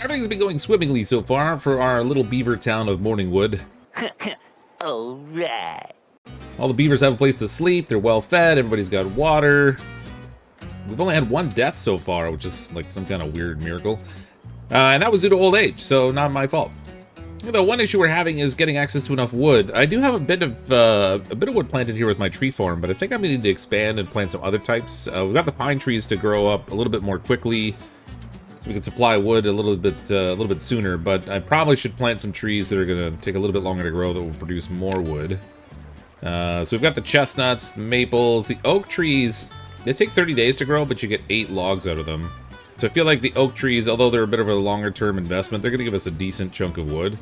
Everything's been going swimmingly so far for our little beaver town of Morningwood. Alright. All the beavers have a place to sleep, they're well fed, everybody's got water. We've only had one death so far, which is like some kind of weird miracle. And that was due to old age, so not my fault. The one issue we're having is getting access to enough wood. I do have a bit of wood planted here with my tree farm, but I think I'm going to need to expand and plant some other types. We've got the pine trees to grow up a little bit more quickly, so we can supply wood a little bit sooner. But I probably should plant some trees that are going to take a little bit longer to grow that will produce more wood. So we've got the chestnuts, the maples, the oak trees. They take 30 days to grow, but you get 8 logs out of them. So I feel like the oak trees, although they're a bit of a longer-term investment, they're going to give us a decent chunk of wood.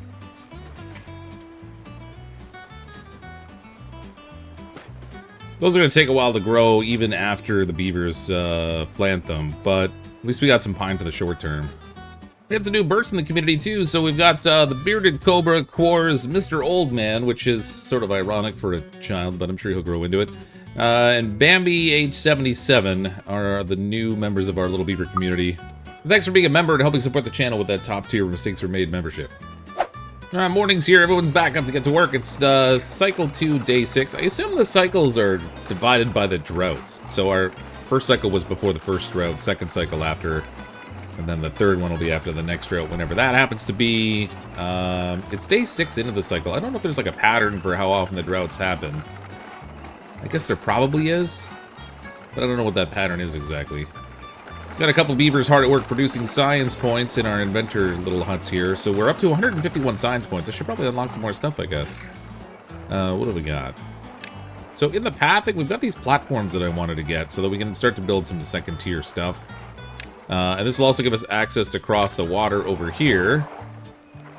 Those are going to take a while to grow, even after the beavers plant them, but at least we got some pine for the short term. We had some new birds in the community, too, so we've got the bearded cobra, Quar's, Mr. Old Man, which is sort of ironic for a child, but I'm sure he'll grow into it. And Bambi, age 77, are the new members of our little beaver community. Thanks for being a member and helping support the channel with that top-tier Mistakes Were Made membership. Alright, morning's here, everyone's back up to get to work. It's cycle 2, day 6. I assume the cycles are divided by the droughts. So our first cycle was before the first drought, second cycle after, and then the third one will be after the next drought, whenever that happens to be. It's day 6 into the cycle. I don't know if there's like a pattern for how often the droughts happen. I guess there probably is, but I don't know what that pattern is exactly. Got a couple beavers hard at work producing science points in our inventor little huts here, so we're up to 151 science points. I should probably unlock some more stuff, I guess. What do we got? So in the path, I think we've got these platforms that I wanted to get so that we can start to build some second tier stuff. And this will also give us access to cross the water over here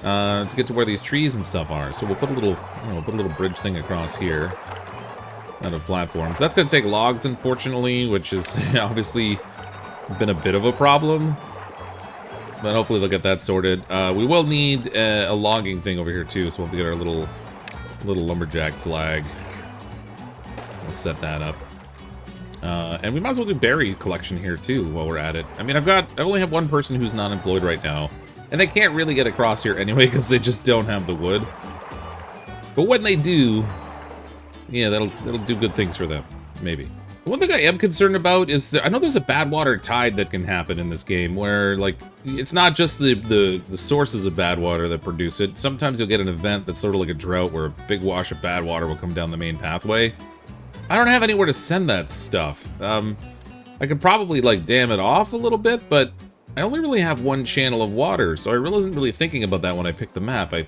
to get to where these trees and stuff are. So we'll put a little, put a little bridge thing across here out of platforms. That's going to take logs, unfortunately, which is obviously been a bit of a problem, but hopefully they'll get that sorted. We will need a logging thing over here too, so we'll have to get our little lumberjack flag. We'll set that up, and we might as well do berry collection here too while we're at it. I mean, I only have one person who's not employed right now, and they can't really get across here anyway because they just don't have the wood. But when they do, yeah, that'll do good things for them, maybe. One thing I am concerned about is that I know there's a bad water tide that can happen in this game where, like, it's not just the sources of bad water that produce it. Sometimes you'll get an event that's sort of like a drought where a big wash of bad water will come down the main pathway. I don't have anywhere to send that stuff. I could probably, like, dam it off a little bit, but I only really have one channel of water, so I wasn't really thinking about that when I picked the map. I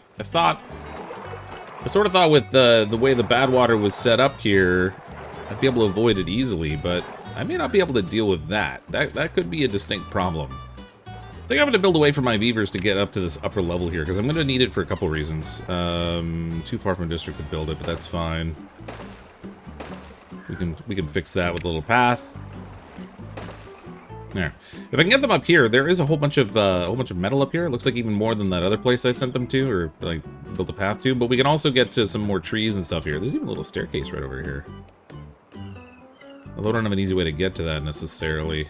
sort of thought with the way the bad water was set up here, I'd be able to avoid it easily, but I may not be able to deal with that. That could be a distinct problem. I think I'm going to build a way for my beavers to get up to this upper level here, because I'm going to need it for a couple reasons. Too far from a district to build it, but that's fine. We can fix that with a little path. There. If I can get them up here, there is a whole bunch of metal up here. It looks like even more than that other place I sent them to, or like built a path to. But we can also get to some more trees and stuff here. There's even a little staircase right over here. Although I don't have an easy way to get to that necessarily.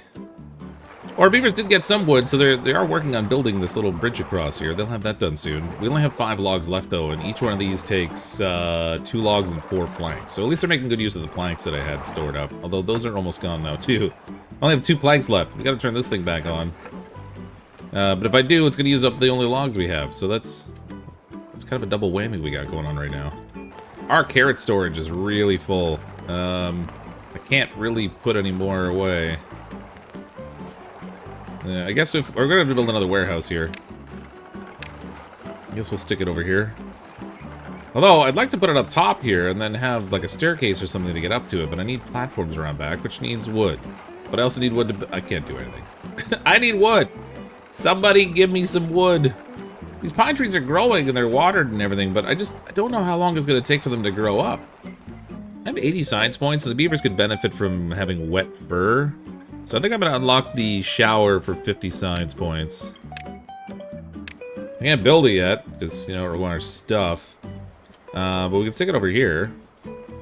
Our beavers did get some wood, so they are working on building this little bridge across here. They'll have that done soon. We only have 5 logs left though, and each one of these takes 2 logs and 4 planks. So at least they're making good use of the planks that I had stored up. Although those are almost gone now too. I only have 2 planks left. We gotta turn this thing back on. But if I do, it's gonna use up the only logs we have. So that's kind of a double whammy we got going on right now. Our carrot storage is really full. I can't really put any more away. Yeah, I guess if we're gonna have to build another warehouse here. I guess we'll stick it over here. Although, I'd like to put it up top here and then have like a staircase or something to get up to it, but I need platforms around back, which needs wood. But I also need wood to... I can't do anything. I need wood! Somebody give me some wood! These pine trees are growing and they're watered and everything, but I don't know how long it's gonna take for them to grow up. I have 80 science points, and the beavers could benefit from having wet fur. So I think I'm going to unlock the shower for 50 science points. I can't build it yet, because, you know, it requires stuff. But we can stick it over here,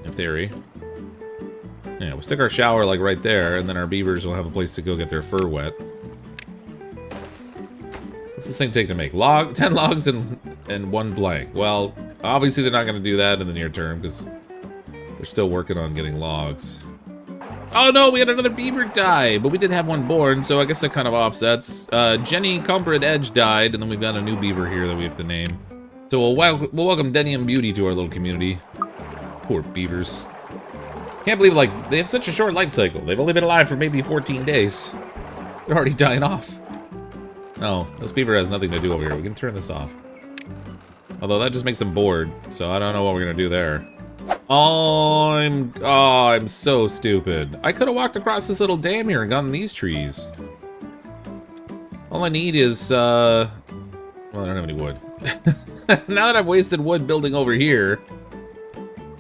in theory. Yeah, we'll stick our shower, like, right there, and then our beavers will have a place to go get their fur wet. What's this thing take to make? 10 logs and 1 plank. Well, obviously they're not going to do that in the near term because they're still working on getting logs. Oh no, we had another beaver die, but we did have one born, so I guess that kind of offsets. Jenny Comfort Edge died, and then we've got a new beaver here that we have to name. So we'll welcome Denny and Beauty to our little community. Poor beavers. Can't believe, like, they have such a short life cycle. They've only been alive for maybe 14 days. They're already dying off. No, this beaver has nothing to do over here. We can turn this off. Although that just makes them bored, so I don't know what we're gonna do there. Oh, I'm so stupid. I could have walked across this little dam here and gotten these trees. All I need is, well, I don't have any wood. Now that I've wasted wood building over here,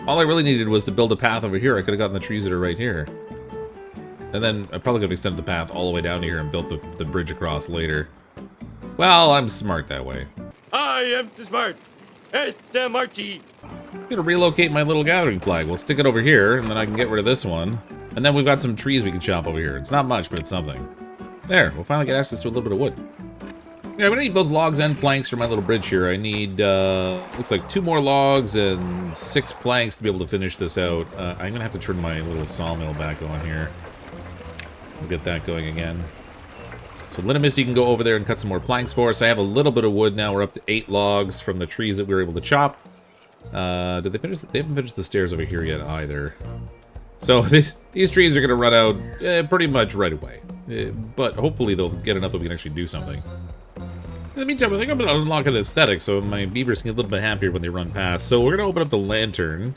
all I really needed was to build a path over here. I could have gotten the trees that are right here. And then I probably could have extended the path all the way down here and built the bridge across later. Well, I'm smart that way. I am smart. S-M-R-T. I'm gonna relocate my little gathering flag. We'll stick it over here, and then I can get rid of this one. And then we've got some trees we can chop over here. It's not much, but it's something. There, we'll finally get access to a little bit of wood. Yeah, I'm gonna need both logs and planks for my little bridge here. I need, looks like 2 more logs and 6 planks to be able to finish this out. I'm gonna have to turn my little sawmill back on here. We'll get that going again. So Linnamus, you can go over there and cut some more planks for us. I have a little bit of wood now. We're up to 8 logs from the trees that we were able to chop. Did they finish? They haven't finished the stairs over here yet either. So these trees are going to run out pretty much right away. But hopefully they'll get enough that we can actually do something. In the meantime, I think I'm going to unlock an aesthetic so my beavers can get a little bit happier when they run past. So we're going to open up the lantern.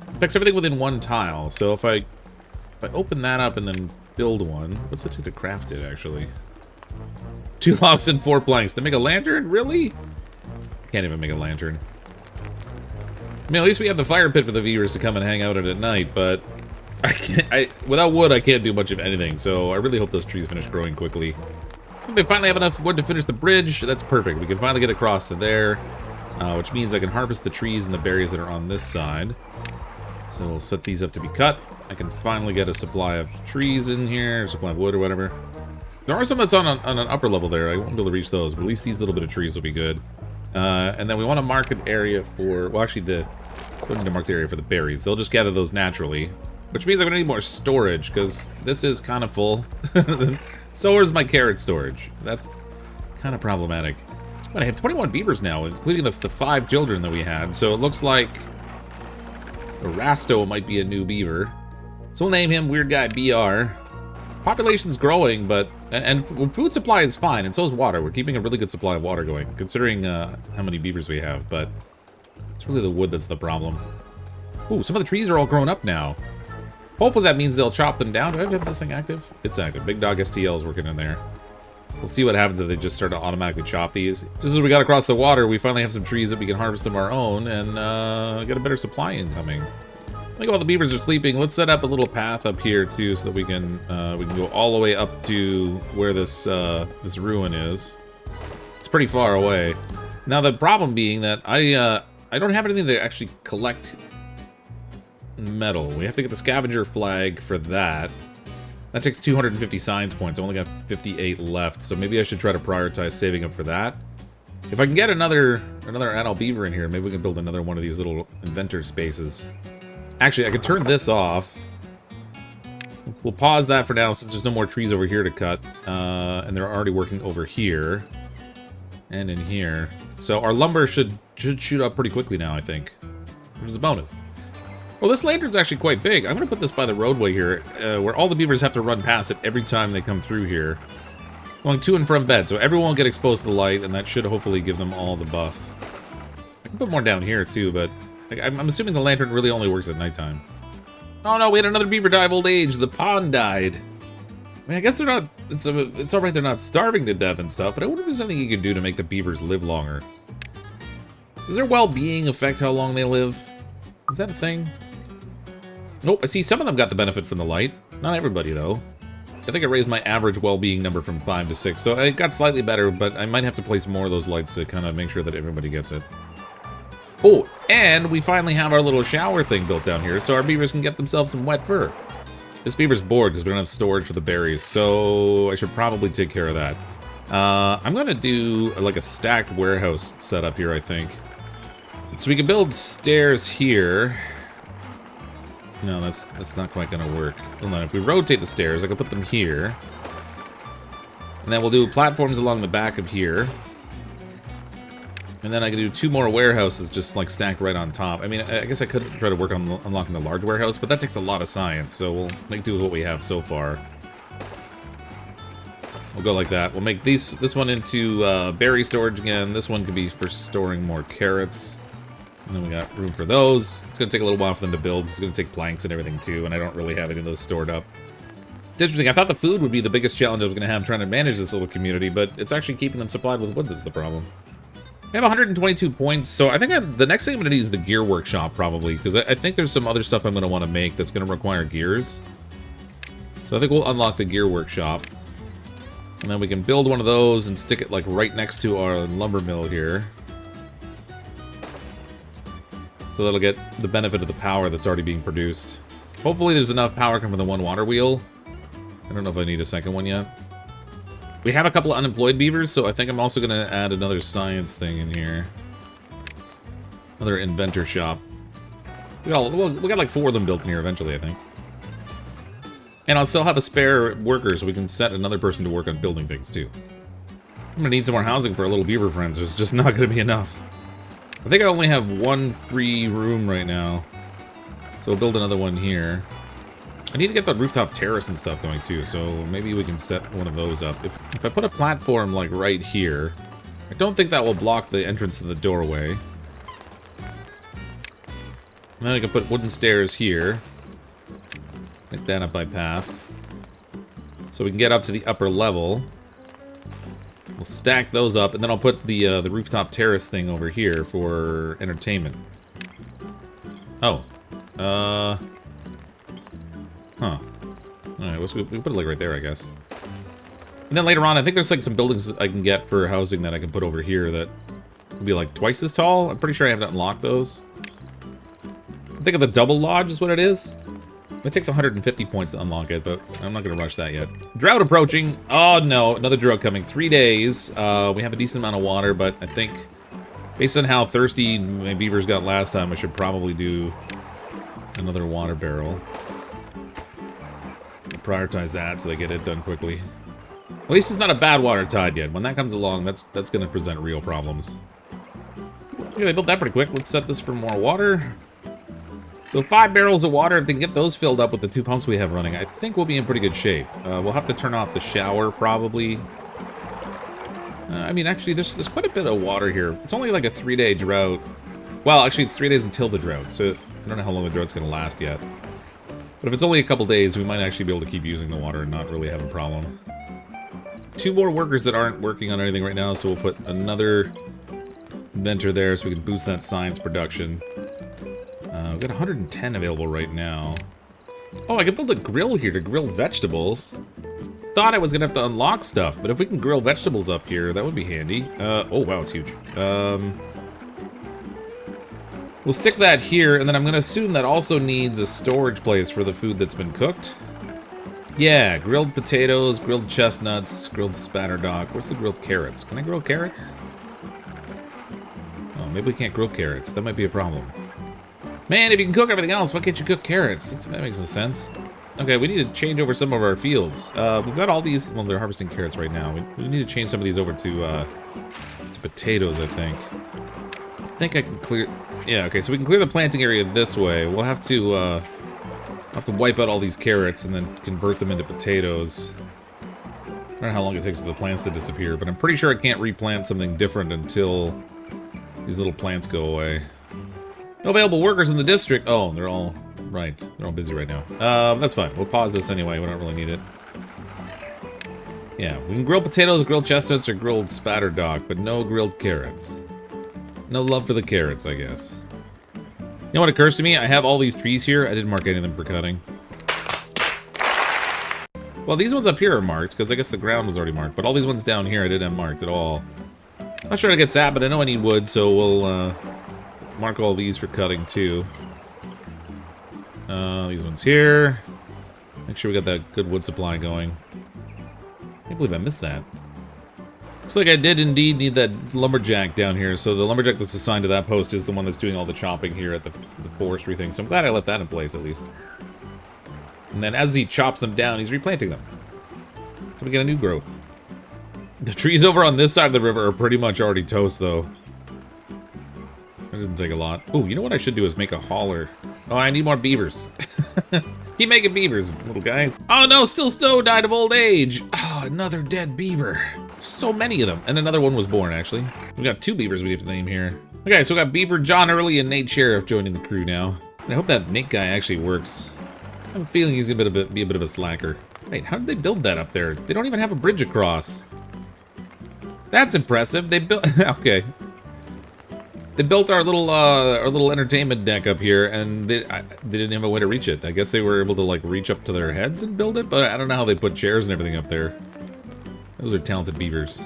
Affects everything within 1 tile. So if I open that up and then build one, what's it take to craft it actually? 2 logs and 4 planks to make a lantern? Really? Can't even make a lantern. I mean, at least we have the fire pit for the viewers to come and hang out at night, but without wood, I can't do much of anything, so I really hope those trees finish growing quickly. So they finally have enough wood to finish the bridge. That's perfect. We can finally get across to there, which means I can harvest the trees and the berries that are on this side. So we'll set these up to be cut. I can finally get a supply of trees in here, a supply of wood or whatever. There are some that's on an upper level there. I won't be able to reach those, but at least these little bit of trees will be good. And then we want to mark an area for, well, actually, we don't need to mark the area for the berries. They'll just gather those naturally, which means I'm going to need more storage, because this is kind of full. So is my carrot storage. That's kind of problematic. But I have 21 beavers now, including the 5 children that we had, so it looks like Rasto might be a new beaver. So we'll name him Weird Guy BR. Population's growing, but and food supply is fine, and so is water. We're keeping a really good supply of water going, considering how many beavers we have, but it's really the wood that's the problem. Ooh, some of the trees are all grown up now. Hopefully that means they'll chop them down. Do I have this thing active? It's active. Big Dog STL is working in there. We'll see what happens if they just start to automatically chop these. Just as we got across the water, we finally have some trees that we can harvest of our own and get a better supply incoming. I think while the beavers are sleeping, let's set up a little path up here too, so that we can go all the way up to where this this ruin is. It's pretty far away. Now the problem being that I don't have anything to actually collect metal. We have to get the scavenger flag for that. That takes 250 science points. I only got 58 left, so maybe I should try to prioritize saving up for that. If I can get another adult beaver in here, maybe we can build another one of these little inventor spaces. Actually, I could turn this off. We'll pause that for now since there's no more trees over here to cut. And they're already working over here. And in here. So our lumber should shoot up pretty quickly now, I think. Which is a bonus. Well, this lantern's actually quite big. I'm going to put this by the roadway here, where all the beavers have to run past it every time they come through here. Going to and from bed, so everyone will get exposed to the light, and that should hopefully give them all the buff. I can put more down here, too, but I'm assuming the lantern really only works at nighttime. Oh no, we had another beaver die of old age. The pond died. I mean, I guess they're not... It's alright they're not starving to death and stuff, but I wonder if there's anything you can do to make the beavers live longer. Does their well-being affect how long they live? Is that a thing? Nope, I see some of them got the benefit from the light. Not everybody, though. I think I raised my average well-being number from 5 to 6, so it got slightly better, but I might have to place more of those lights to kind of make sure that everybody gets it. Oh, and we finally have our little shower thing built down here, so our beavers can get themselves some wet fur. This beaver's bored because we don't have storage for the berries, so I should probably take care of that. I'm gonna do like a stacked warehouse setup here, I think. So we can build stairs here. No, that's not quite gonna work. Hold on, if we rotate the stairs, I can put them here. And then we'll do platforms along the back of here. And then I can do 2 more warehouses just like stacked right on top. I mean, I guess I could try to work on unlocking the large warehouse, but that takes a lot of science, so we'll make do with what we have so far. We'll go like that. We'll make this one into berry storage again. This one could be for storing more carrots. And then we got room for those. It's going to take a little while for them to build. It's going to take planks and everything too, and I don't really have any of those stored up. It's interesting. I thought the food would be the biggest challenge I was going to have trying to manage this little community, but it's actually keeping them supplied with wood that's the problem. I have 122 points, so I think the next thing I'm going to need is the gear workshop, probably, because I think there's some other stuff I'm going to want to make that's going to require gears. So I think we'll unlock the gear workshop. And then we can build one of those and stick it, like, right next to our lumber mill here. So that'll get the benefit of the power that's already being produced. Hopefully there's enough power coming from the one water wheel. I don't know if I need a second one yet. We have a couple of unemployed beavers, so I think I'm also going to add another science thing in here. Another inventor shop. We got like 4 of them built in here eventually, I think. And I'll still have a spare worker, so we can set another person to work on building things, too. I'm going to need some more housing for our little beaver friends. There's just not going to be enough. I think I only have 1 free room right now. So we'll build another one here. I need to get the rooftop terrace and stuff going too, so maybe we can set one of those up. If I put a platform like right here, I don't think that will block the entrance to the doorway. And then I can put wooden stairs here. Make that up by path. So we can get up to the upper level. We'll stack those up, and then I'll put the rooftop terrace thing over here for entertainment. Oh. Huh. Alright, we put it like right there, I guess. And then later on, I think there's like some buildings I can get for housing that I can put over here that will be like twice as tall. I'm pretty sure I haven't unlocked those. I think of the double lodge is what it is. It takes 150 points to unlock it, but I'm not going to rush that yet. Drought approaching. Oh, no. Another drought coming. 3 days. We have a decent amount of water, but I think based on how thirsty my beavers got last time, I should probably do another water barrel. I'll prioritize that so they get it done quickly. At least it's not a bad water tide yet. When that comes along, that's going to present real problems. Okay, they built that pretty quick. Let's set this for more water. So 5 barrels of water, if they can get those filled up with the 2 pumps we have running, I think we'll be in pretty good shape. We'll have to turn off the shower, probably. I mean, actually, there's quite a bit of water here. It's only like a 3-day drought. Well, actually, it's 3 days until the drought, so I don't know how long the drought's going to last yet. But if it's only a couple days, we might actually be able to keep using the water and not really have a problem. 2 more workers that aren't working on anything right now, so we'll put another inventor there so we can boost that science production. We've got 110 available right now. Oh, I can build a grill here to grill vegetables. Thought I was going to have to unlock stuff, but if we can grill vegetables up here, that would be handy. Oh, wow, it's huge. We'll stick that here, and then I'm going to assume that also needs a storage place for the food that's been cooked. Yeah, grilled potatoes, grilled chestnuts, grilled spatterdock. Where's the grilled carrots? Can I grill carrots? Oh, maybe we can't grill carrots. That might be a problem. Man, if you can cook everything else, why can't you cook carrots? That makes no sense. Okay, we need to change over some of our fields. We've got all these... Well, they're harvesting carrots right now. We need to change some of these over to potatoes, I think. I think I can clear... Yeah, okay, so we can clear the planting area this way. We'll have to wipe out all these carrots and then convert them into potatoes. I don't know how long it takes for the plants to disappear, but I'm pretty sure I can't replant something different until these little plants go away. No available workers in the district. Oh, they're all... Right, they're all busy right now. That's fine. We'll pause this anyway. We don't really need it. Yeah, we can grill potatoes, grilled chestnuts, or grilled spatterdock, but no grilled carrots. No love for the carrots, I guess. You know what occurs to me? I have all these trees here. I didn't mark any of them for cutting. Well, these ones up here are marked, because I guess the ground was already marked. But all these ones down here I didn't have marked at all. Not sure to get sap, but I know I need wood, so we'll mark all these for cutting, too. These ones here. Make sure we got that good wood supply going. I can't believe I missed that. Looks like I did indeed need that lumberjack down here. So the lumberjack that's assigned to that post is the one that's doing all the chopping here at the forestry thing. So I'm glad I left that in place at least. And then as he chops them down, he's replanting them. So we get a new growth. The trees over on this side of the river are pretty much already toast, though. That didn't take a lot. Oh, you know what I should do is make a hauler. Oh, I need more beavers. Keep making beavers, little guys. Oh no, still Snow died of old age. Oh, another dead beaver. So many of them. And another one was born, actually. We got 2 beavers we have to name here. Okay, so we got Beaver John Early and Nate Sheriff joining the crew now. And I hope that Nate guy actually works. I have a feeling he's gonna be a bit of a slacker. Wait, how did they build that up there? They don't even have a bridge across. That's impressive. They built... okay. They built our little entertainment deck up here, and they didn't have a way to reach it. I guess they were able to, like, reach up to their heads and build it, but I don't know how they put chairs and everything up there. Those are talented beavers.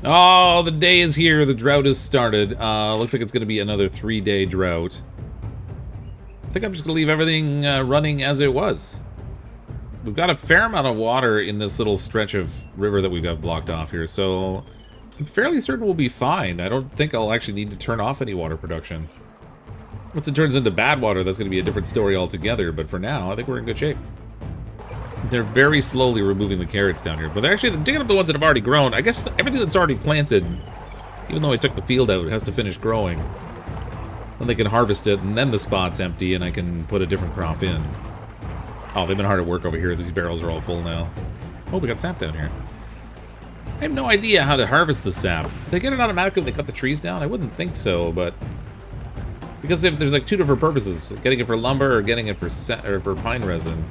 Oh, the day is here. The drought has started. Looks like it's going to be another 3-day drought. I think I'm just going to leave everything running as it was. We've got a fair amount of water in this little stretch of river that we've got blocked off here, so I'm fairly certain we'll be fine. I don't think I'll actually need to turn off any water production. Once it turns into bad water, that's going to be a different story altogether, but for now, I think we're in good shape. They're very slowly removing the carrots down here, but they're digging up the ones that have already grown. I guess everything that's already planted, even though I took the field out, has to finish growing. Then they can harvest it, and then the spot's empty, and I can put a different crop in. Oh, they've been hard at work over here. These barrels are all full now. Oh, we got sap down here. I have no idea how to harvest the sap. Do they get it automatically when they cut the trees down? I wouldn't think so, but... because there's like 2 different purposes. Getting it for lumber or getting it for pine resin.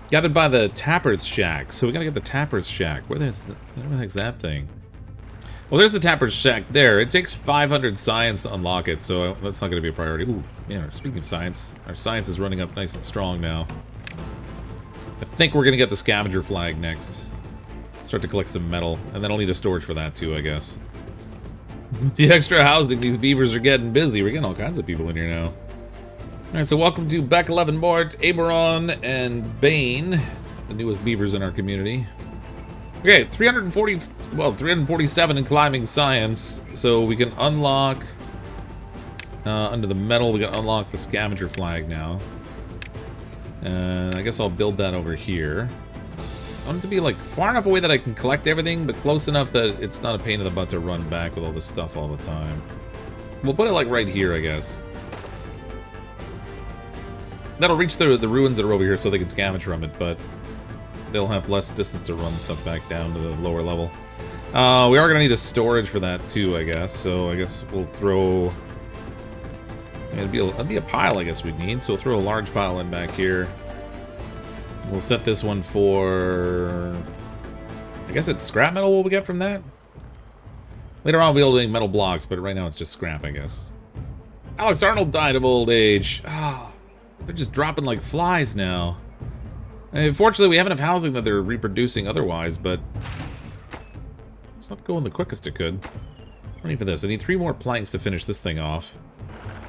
Gathered by the Tapper's Shack. So we gotta get the Tapper's Shack. Where the heck's that thing? Well, there's the Tapper's Shack there. It takes 500 science to unlock it, so that's not gonna be a priority. Ooh, man, speaking of science, our science is running up nice and strong now. I think we're gonna get the scavenger flag next. Start to collect some metal, and then I'll need a storage for that too, I guess. The extra housing, these beavers are getting busy. We're getting all kinds of people in here now. Alright, so welcome to Beck 11 Mort, Aberon, and Bane, the newest beavers in our community. Okay, 347 in climbing science, so we can unlock, under the metal, we can unlock the scavenger flag now. And I guess I'll build that over here. I want it to be like far enough away that I can collect everything, but close enough that it's not a pain in the butt to run back with all this stuff all the time. We'll put it like right here, I guess. That'll reach the ruins that are over here so they can scavenge from it, but they'll have less distance to run stuff back down to the lower level. We are going to need a storage for that too, I guess. So I guess we'll throw... it'd be a pile, I guess we'd need. So we'll throw a large pile in back here. We'll set this one for... I guess it's scrap metal what we get from that? Later on we'll be able to make metal blocks, but right now it's just scrap, I guess. Alex Arnold died of old age. Ah. They're just dropping like flies now. And fortunately, we have enough housing that they're reproducing otherwise, but it's not going the quickest it could. I need for this. I need 3 more planks to finish this thing off.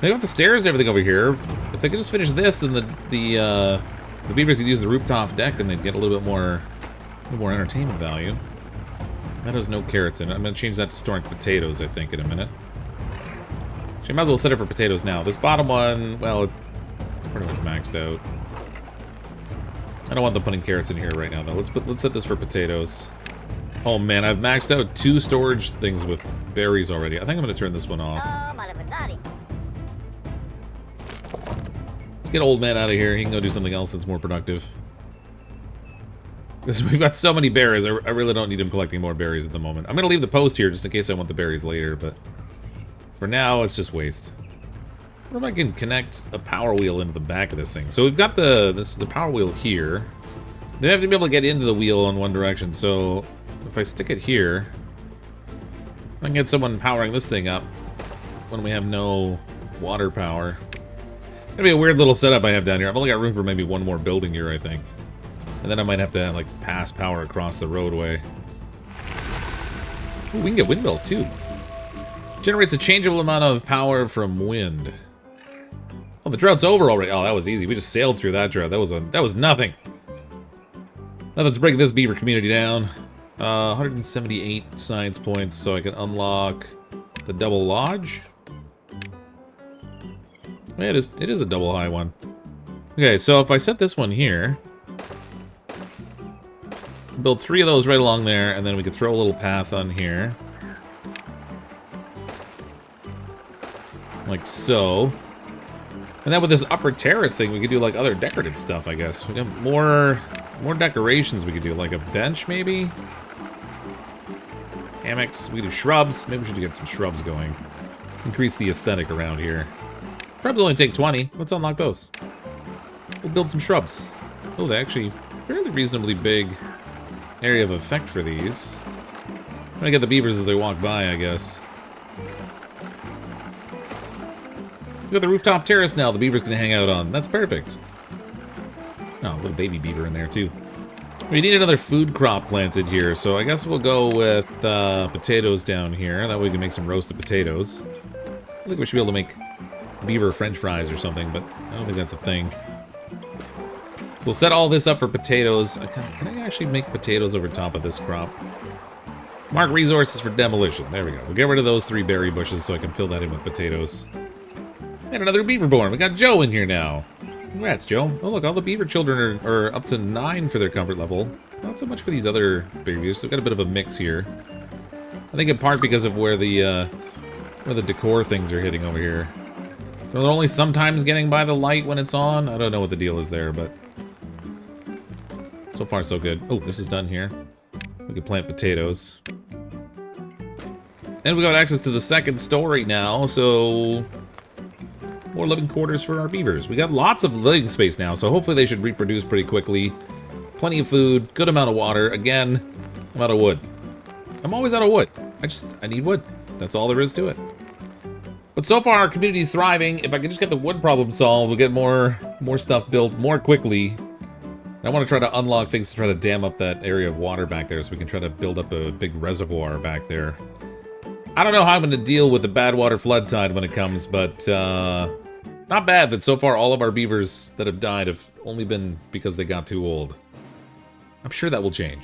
They got the stairs and everything over here. If they could just finish this, then the beaver could use the rooftop deck, and they'd get a little bit more entertainment value. That has no carrots in it. I'm going to change that to storing potatoes, I think, in a minute. Actually, I might as well set it for potatoes now. This bottom one, well, it's pretty much maxed out. I don't want them putting carrots in here right now, though. Let's set this for potatoes. Oh man, I've maxed out 2 storage things with berries already. I think I'm going to turn this one off. Let's get old man out of here. He can go do something else that's more productive. Because we've got so many berries, I really don't need him collecting more berries at the moment. I'm going to leave the post here just in case I want the berries later, but for now, it's just waste. What if I can connect a power wheel into the back of this thing? So we've got the power wheel here. They have to be able to get into the wheel in one direction, so if I stick it here, I can get someone powering this thing up when we have no water power. It's gonna be a weird little setup I have down here. I've only got room for maybe 1 more building here, I think. And then I might have to, like, pass power across the roadway. Ooh, we can get windmills, too. Generates a changeable amount of power from wind. Oh, the drought's over already. Oh, that was easy. We just sailed through that drought. That was nothing. Now let's break this beaver community down. 178 science points, so I can unlock the double lodge. Yeah, it is a double high one. Okay, so if I set this one here, build 3 of those right along there, and then we could throw a little path on here. Like so. And then with this upper terrace thing, we could do like other decorative stuff, I guess. We have more decorations we could do, like a bench maybe? Hammocks, we could do shrubs. Maybe we should get some shrubs going. Increase the aesthetic around here. Shrubs only take 20. Let's unlock those. We'll build some shrubs. Oh, they actually fairly reasonably big area of effect for these. I'm gonna get the beavers as they walk by, I guess. We got the rooftop terrace now the beavers can hang out on. That's perfect. Oh, a little baby beaver in there, too. We need another food crop planted here, so I guess we'll go with potatoes down here. That way we can make some roasted potatoes. I think we should be able to make beaver french fries or something, but I don't think that's a thing. So we'll set all this up for potatoes. Can I actually make potatoes over top of this crop? Mark resources for demolition. There we go. We'll get rid of those 3 berry bushes so I can fill that in with potatoes. And another beaver born. We got Joe in here now. Congrats, Joe. Oh, look, all the beaver children are up to 9 for their comfort level. Not so much for these other beavers. So we've got a bit of a mix here. I think in part because of where the decor things are hitting over here. They're only sometimes getting by the light when it's on. I don't know what the deal is there, but so far so good. Oh, this is done here. We can plant potatoes. And we got access to the second story now, so more living quarters for our beavers. We got lots of living space now, so hopefully they should reproduce pretty quickly. Plenty of food, good amount of water. Again, I'm out of wood. I'm always out of wood. I need wood. That's all there is to it. But so far, our community is thriving. If I can just get the wood problem solved, we'll get more stuff built more quickly. I want to try to unlock things to try to dam up that area of water back there so we can try to build up a big reservoir back there. I don't know how I'm going to deal with the bad water flood tide when it comes, but not bad that so far all of our beavers that have died have only been because they got too old. I'm sure that will change.